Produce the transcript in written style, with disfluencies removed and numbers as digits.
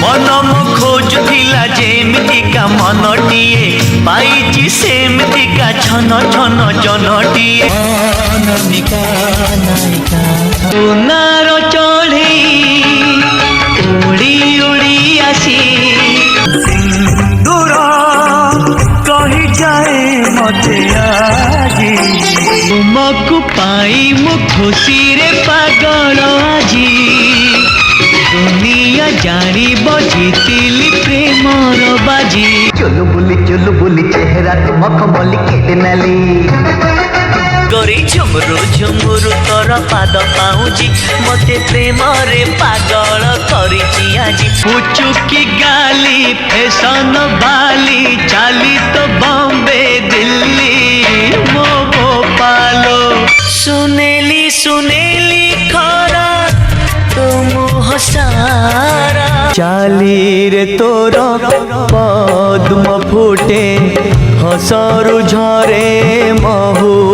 मन मो खोजुला जेमितिका मनटिए पाइछि सेमितिका छन छन जनटिए अनामिका नायिका सुनार चढ़ी उड़ी उड़ी आसी दूर कही जाए मते आजी तुमको पाई मु खुशी रे पागल आजी दुनिया जानी बजितिली प्रेमर बाजी चलो बुली चेहरा तुमक मली केटे नाली गरी झुमरु झुमरु तोर पाद पाउजी मते प्रेम रे पागल करिछि आजी पुचुकी गाली फैशन बाली चाली तो बॉम्बे दिल्ली मो भोपालो सुनेली सुनेली खरा तुम हसारा चाली रे तोर पद्म फुटे हसरु झरे महु